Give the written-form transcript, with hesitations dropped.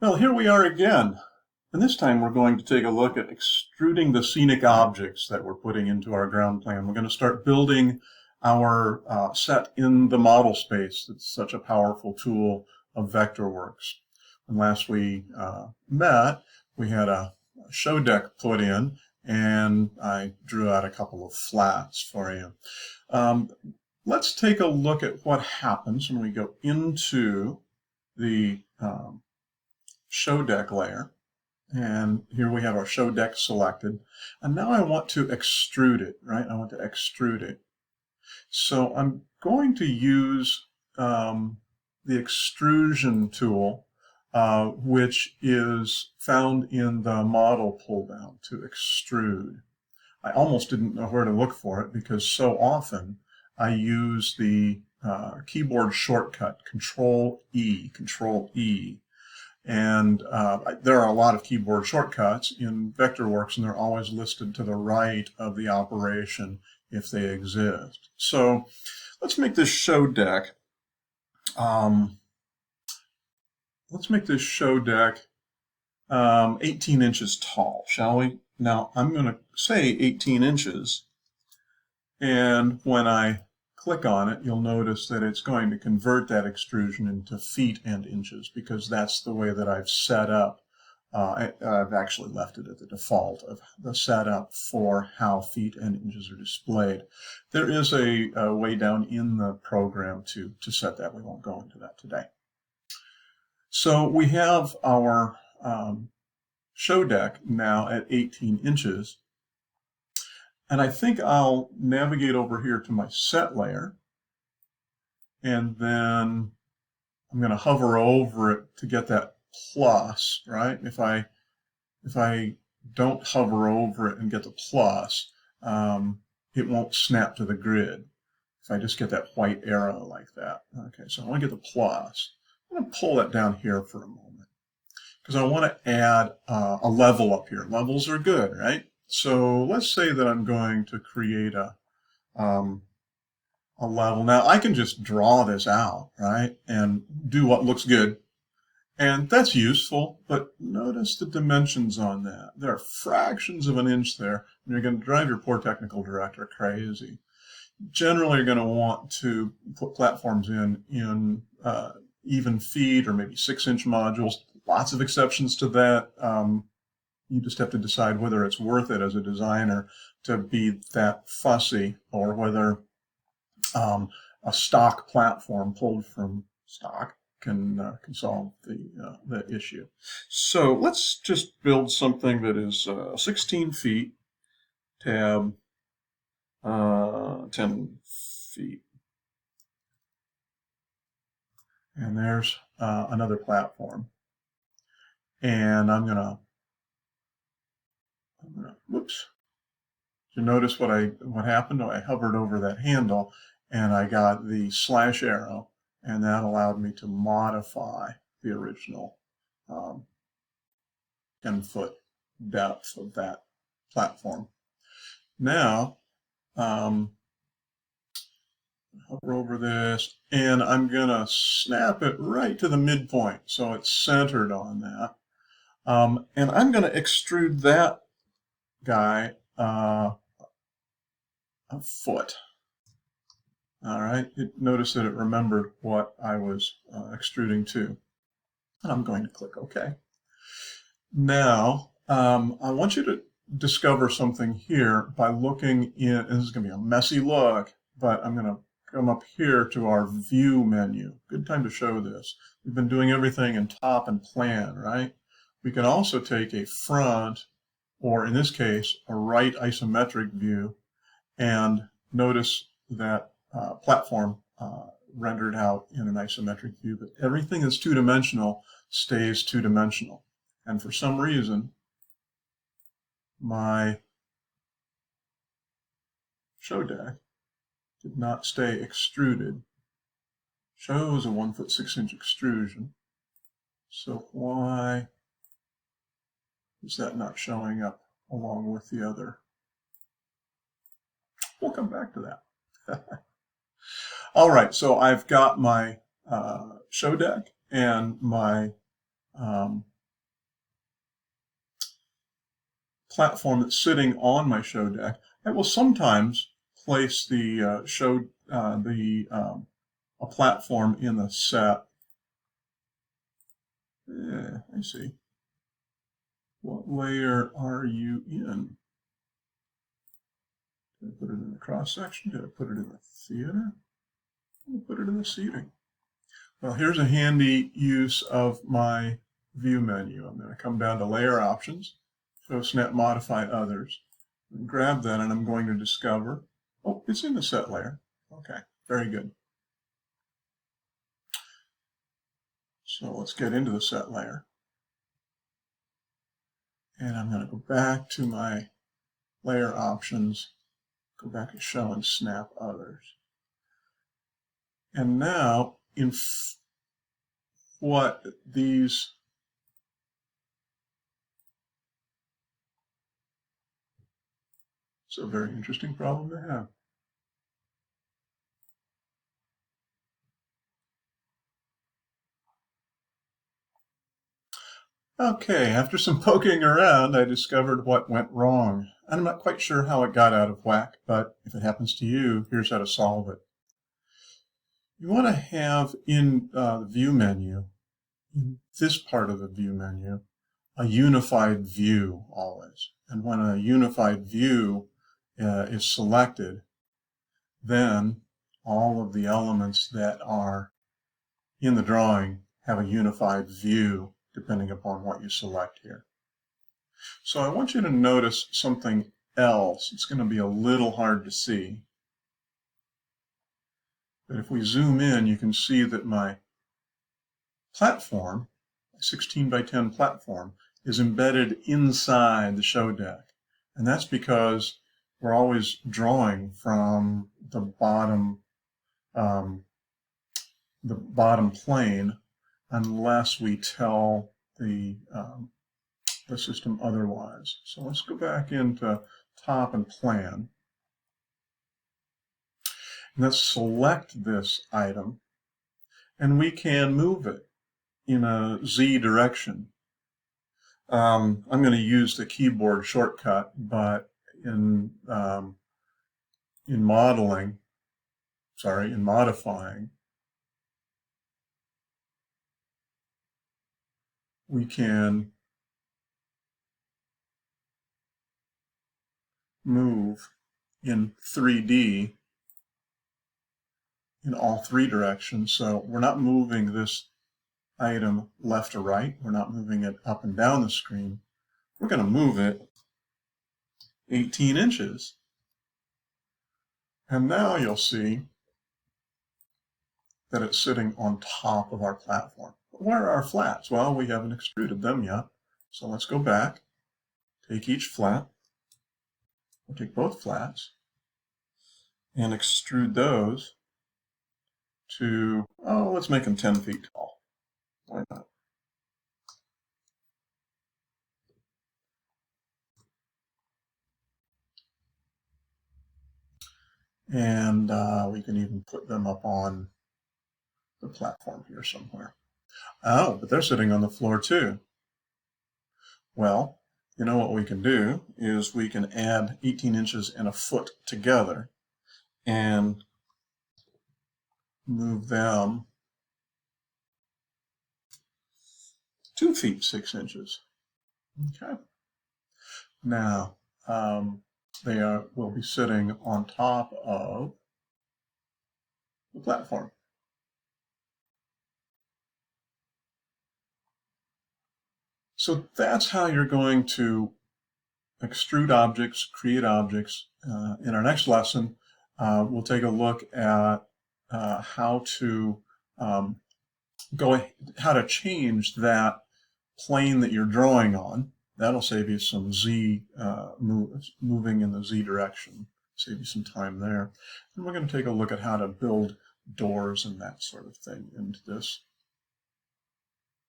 Well, here we are again. And this time we're going to take a look at extruding the scenic objects that we're putting into our ground plan. We're going to start building our set in the model space. It's such a powerful tool of Vectorworks. When last we met, we had a show deck put in, and I drew out a couple of flats for you. Let's take a look at what happens when we go into the show deck layer. And here we have our show deck selected. And now I want to extrude it, right? I want to extrude it. So I'm going to use the extrusion tool, which is found in the model pull down to extrude. I almost didn't know where to look for it because so often I use the keyboard shortcut, Control E, Control E. And there are a lot of keyboard shortcuts in Vectorworks, and they're always listed to the right of the operation if they exist. So let's make this show deck. Let's make this show deck 18 inches tall, shall we? Now I'm going to say 18 inches, and when I click on it, you'll notice that it's going to convert that extrusion into feet and inches because that's the way that I've set up. I've actually left it at the default of the setup for how feet and inches are displayed. There is a way down in the program to set that. We won't go into that today. So we have our show deck now at 18 inches. And I think I'll navigate over here to my set layer, and then I'm going to hover over it to get that plus, right? If I don't hover over it and get the plus, it won't snap to the grid. If I just get that white arrow like that. Okay, so I want to get the plus. I'm going to pull that down here for a moment because I want to add a level up here. Levels are good, right? So let's say that I'm going to create a level. Now I can just draw this out, right, and do what looks good. And that's useful, but notice the dimensions on that. There are fractions of an inch there, and you're going to drive your poor technical director crazy. Generally, you're going to want to put platforms in even feet or maybe 6-inch modules. Lots of exceptions to that. You just have to decide whether it's worth it as a designer to be that fussy, or whether a stock platform pulled from stock can solve the issue. So let's just build something that is 16 feet, tab 10 feet. And there's another platform. And I'm gonna whoops. You notice what happened? I hovered over that handle and I got the slash arrow, and that allowed me to modify the original 10-foot depth of that platform. Now, hover over this, and I'm going to snap it right to the midpoint so it's centered on that. And I'm going to extrude that guy a foot. All right, notice that it remembered what I was extruding to. And I'm going to click OK. Now, I want you to discover something here by looking in, and this is going to be a messy look, but I'm going to come up here to our View menu. Good time to show this. We've been doing everything in Top and Plan, right? We can also take a front, or in this case, a right isometric view, and notice that platform rendered out in an isometric view, but everything that's two-dimensional stays two-dimensional. And for some reason, my show deck did not stay extruded. Shows a 1 foot 6-inch extrusion. So why is that not showing up along with the other? We'll come back to that. All right, so I've got my show deck and my platform that's sitting on my show deck, I will sometimes place the a platform in the set. I see. What layer are you in? Did I put it in the cross section? Did I put it in the theater? Did I put it in the seating? Well, here's a handy use of my view menu. I'm going to come down to layer options, show snap modify others, and grab that, and I'm going to discover, oh, it's in the set layer. Okay, very good. So let's get into the set layer. And I'm going to go back to my layer options, go back to show and snap others. And now, in what these it's a very interesting problem to have. Okay, after some poking around, I discovered what went wrong. I'm not quite sure how it got out of whack, but if it happens to you, here's how to solve it. You want to have in the view menu, in this part of the view menu, a unified view always. And when a unified view is selected, then all of the elements that are in the drawing have a unified view depending upon what you select here. So I want you to notice something else. It's going to be a little hard to see. But if we zoom in, you can see that my platform, 16 by 10 platform, is embedded inside the show deck. And that's because we're always drawing from the bottom plane unless we tell the system otherwise. So let's go back into top and plan. And let's select this item, and we can move it in a Z direction. I'm going to use the keyboard shortcut, but in modifying, we can move in 3D in all three directions. So we're not moving this item left or right. We're not moving it up and down the screen. We're going to move it 18 inches. And now you'll see that it's sitting on top of our platform. But where are our flats? Well, we haven't extruded them yet. So let's go back, take each flat, we'll take both flats, and extrude those to, oh, let's make them 10 feet tall. Why not? And we can even put them up on the platform here somewhere. Oh, but they're sitting on the floor too. Well, you know what we can do is we can add 18 inches and a foot together and move them 2 feet 6 inches. Okay. Now they will be sitting on top of the platform. So that's how you're going to extrude objects, create objects. In our next lesson, we'll take a look at how to change that plane that you're drawing on. That'll save you some Z moving in the Z direction, save you some time there. And we're going to take a look at how to build doors and that sort of thing into this.